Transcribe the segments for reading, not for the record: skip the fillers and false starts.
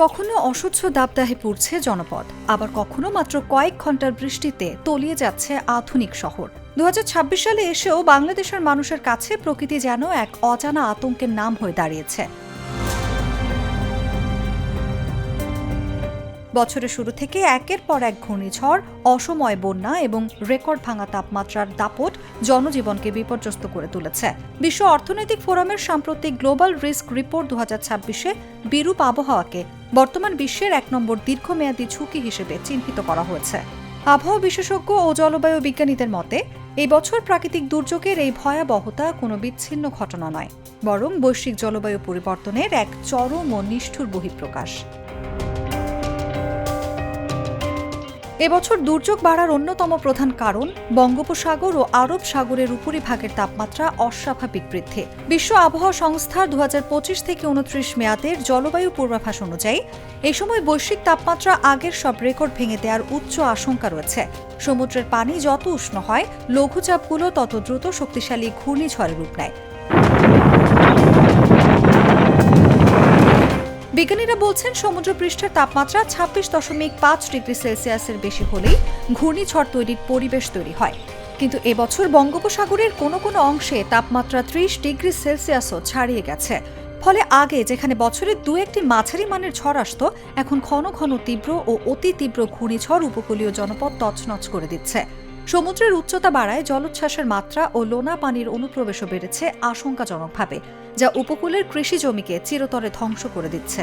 কখনো অসহ্য দাবদাহে পুড়ছে জনপদ, আবার কখনো মাত্র কয়েক ঘন্টার বৃষ্টিতে তলিয়ে যাচ্ছে আধুনিক শহর। 2026 সালে এসেও বাংলাদেশের মানুষের কাছে প্রকৃতি যেন এক অজানা আতঙ্কের নাম হয়ে দাঁড়িয়েছে। বছরের শুরু থেকে একের পর এক ঘূর্ণিঝড়, অসময় বন্যা এবং রেকর্ড ভাঙা তাপমাত্রার দাপট জনজীবনকে বিপর্যস্ত করে তুলেছে। বিশ্ব অর্থনৈতিক ফোরামের সাম্প্রতিক গ্লোবাল রিস্ক রিপোর্ট 2026-এ বিরূপ আবহাওয়াকে বর্তমান বিশ্বের 1 নম্বর দীর্ঘমেয়াদী ঝুঁকি হিসেবে চিহ্নিত করা হয়েছে। আবহাওয়া বিশেষজ্ঞ ও জলবায়ু বিজ্ঞানীদের মতে এই বছর প্রাকৃতিক দুর্যোগের এই ভয়াবহতা কোনো বিচ্ছিন্ন ঘটনা নয়, বরং বৈশ্বিক জলবায়ু পরিবর্তনের এক চরম ও নিষ্ঠুর বহিঃপ্রকাশ। এবছর দুর্যোগ বাড়ার অন্যতম প্রধান কারণ বঙ্গোপসাগর ও আরব সাগরের উপরিভাগের তাপমাত্রা অস্বাভাবিক বৃদ্ধি। বিশ্ব আবহাওয়া সংস্থার 2025 থেকে 29 মেয়াদের জলবায়ু পূর্বাভাস অনুযায়ী এই সময় বৈশ্বিক তাপমাত্রা আগের সব রেকর্ড ভেঙে দেওয়ার উচ্চ আশঙ্কা রয়েছে। সমুদ্রের পানি যত উষ্ণ হয়, লঘুচাপগুলো তত দ্রুত শক্তিশালী ঘূর্ণিঝড়ের রূপ নেয়। বিজ্ঞানীরা বলছেন, সমুদ্রপৃষ্ঠের তাপমাত্রা 26.5 ডিগ্রি সেলসিয়াসের বেশি হলেই ঘূর্ণিঝড় তৈরির পরিবেশ তৈরি হয়। কিন্তু এবছর বঙ্গোপসাগরের কোনো কোনো অংশে তাপমাত্রা 30 ডিগ্রি সেলসিয়াসও ছাড়িয়ে গেছে। ফলে আগে যেখানে বছরে 2-1টি মাঝারি মানের ঝড় আসত, এখন ঘন ঘন তীব্র ও অতি তীব্র ঘূর্ণিঝড় উপকূলীয় জনপদ তছনছ করে দিচ্ছে। সমুদ্রের উচ্চতা বাড়ায় জলোচ্ছ্বাসের মাত্রা ও লোনা পানির অনুপ্রবেশও বেড়েছে আশঙ্কাজনকভাবে, যা উপকূলের কৃষি জমিকে চিরতরে ধ্বংস করে দিচ্ছে।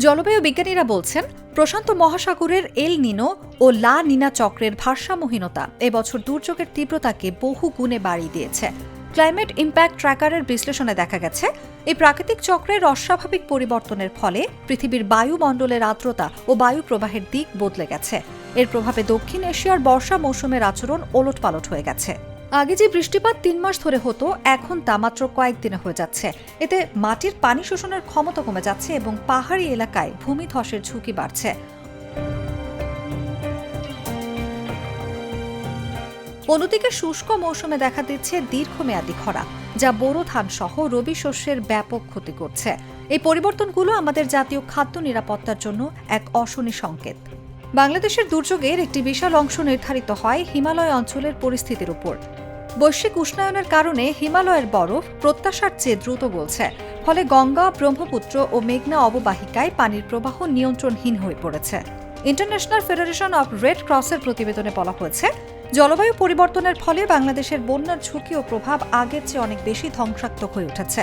জলবায়ু বিজ্ঞানীরা বলছেন, প্রশান্ত মহাসাগরের এল নিনো ও লা নিনা চক্রের ভারসাম্যহীনতা এবছর দুর্যোগের তীব্রতাকে বহু গুণে বাড়িয়ে দিয়েছে। ক্লাইমেট ইম্প্যাক্ট ট্র্যাকারের বিশ্লেষণে দেখা গেছে, এই প্রাকৃতিক চক্রের অস্বাভাবিক পরিবর্তনের ফলে পৃথিবীর বায়ুমণ্ডলের আর্দ্রতা ও বায়ু প্রবাহের দিক বদলে গেছে। এর প্রভাবে দক্ষিণ এশিয়ার বর্ষা মৌসুমের আচরণ ওলটপালট হয়ে গেছে। আগে যে বৃষ্টিপাত 3 মাস ধরে হতো, এখন তা মাত্র কয়েকদিনে হয়ে যাচ্ছে। এতে মাটির পানি শোষণের ক্ষমতা কমে যাচ্ছে এবং পাহাড়ি এলাকায় ভূমিধসের ঝুঁকি বাড়ছে। অন্যদিকে শুষ্ক মৌসুমে দেখা দিচ্ছে দীর্ঘমেয়াদী খরা, যা বোরো ধান সহ রবি শস্যের ব্যাপক ক্ষতি করছে। এই পরিবর্তনগুলো আমাদের জাতীয় খাদ্য নিরাপত্তার জন্য এক অশনি সংকেত। বাংলাদেশের দুর্যোগের একটি বিশাল অংশ নির্ধারিত হয় হিমালয় অঞ্চলের পরিস্থিতির উপর। বৈশ্বিক উষ্ণায়নের কারণে হিমালয়ের বরফ প্রত্যাশার চেয়ে দ্রুত গলছে। ফলে গঙ্গা, ব্রহ্মপুত্র ও মেঘনা অববাহিকায় পানির প্রবাহ নিয়ন্ত্রণহীন হয়ে পড়েছে। ইন্টারন্যাশনাল ফেডারেশন অব রেড ক্রসের প্রতিবেদনে বলা হয়েছে, জলবায়ু পরিবর্তনের ফলে বাংলাদেশের বন্যার ঝুঁকি ও প্রভাব আগের চেয়ে অনেক বেশি ধ্বংসাত্মক হয়ে উঠেছে।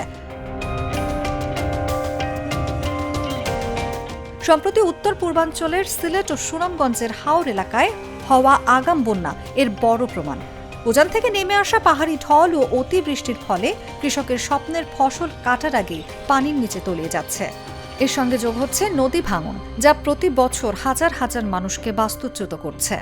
সম্প্রতি উত্তর পূর্বাঞ্চলের সিলেট ও সুনামগঞ্জের হাওর এলাকায় হওয়া আগাম বন্যা এর বড় প্রমাণ। উজান থেকে নেমে আসা পাহাড়ি ঢল ও অতিবৃষ্টির ফলে কৃষকের স্বপ্নের ফসল কাটার আগেই পানির নিচে তলিয়ে যাচ্ছে। এর সঙ্গে যোগ হচ্ছে নদী ভাঙন, যা প্রতি বছর হাজার হাজার মানুষকে বাস্তুচ্যুত করছে।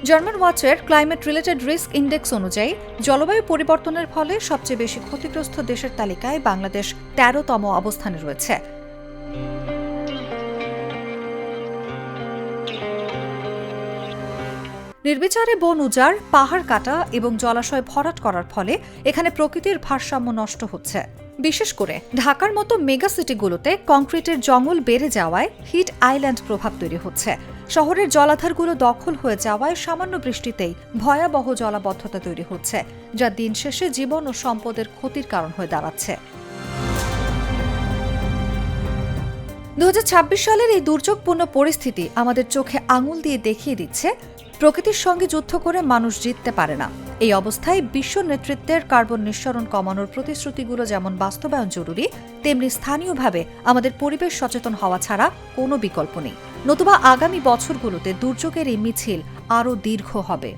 জার্মান ওয়াচের ক্লাইমেট রিলেটেড রিস্ক ইন্ডেক্স অনুযায়ী জলবায়ু পরিবর্তনের ফলে সবচেয়ে বেশি ক্ষতিগ্রস্ত দেশের তালিকায় বাংলাদেশ 13তম অবস্থানে রয়েছে। নির্বিচারে বন উজাড়, পাহাড় কাটা এবং জলাশয় ভরাট করার ফলে এখানে প্রকৃতির ভারসাম্য নষ্ট হচ্ছে। বিশেষ করে ঢাকার মতো মেগা সিটিগুলোতে কংক্রিটের জঙ্গল বেড়ে যাওয়ায় হিট আইল্যান্ড প্রভাব তৈরি হচ্ছে। শহরের জলাধারগুলো দখল হয়ে যাওয়ায় সামান্য বৃষ্টিতেই ভয়াবহ জলাবদ্ধতা তৈরি হচ্ছে, যা দিন শেষে জীবন ও সম্পদের ক্ষতির কারণ হয়ে দাঁড়াচ্ছে। 2026 সালের এই দুর্যোগপূর্ণ পরিস্থিতি আমাদের চোখে আঙুল দিয়ে দেখিয়ে দিচ্ছে, প্রকৃতির সঙ্গে যুদ্ধ করে মানুষ জিততে পারে না। এই অবস্থায় বিশ্ব নেতৃত্বের কার্বন নিঃসরণ কমানোর প্রতিশ্রুতিগুলো যেমন বাস্তবায়ন জরুরি, তেমনি স্থানীয়ভাবে আমাদের পরিবেশ সচেতন হওয়া ছাড়া কোনো বিকল্প নেই। নতুবা আগামী বছরগুলোতে দুর্যোগের এই মিছিল আরও দীর্ঘ হবে।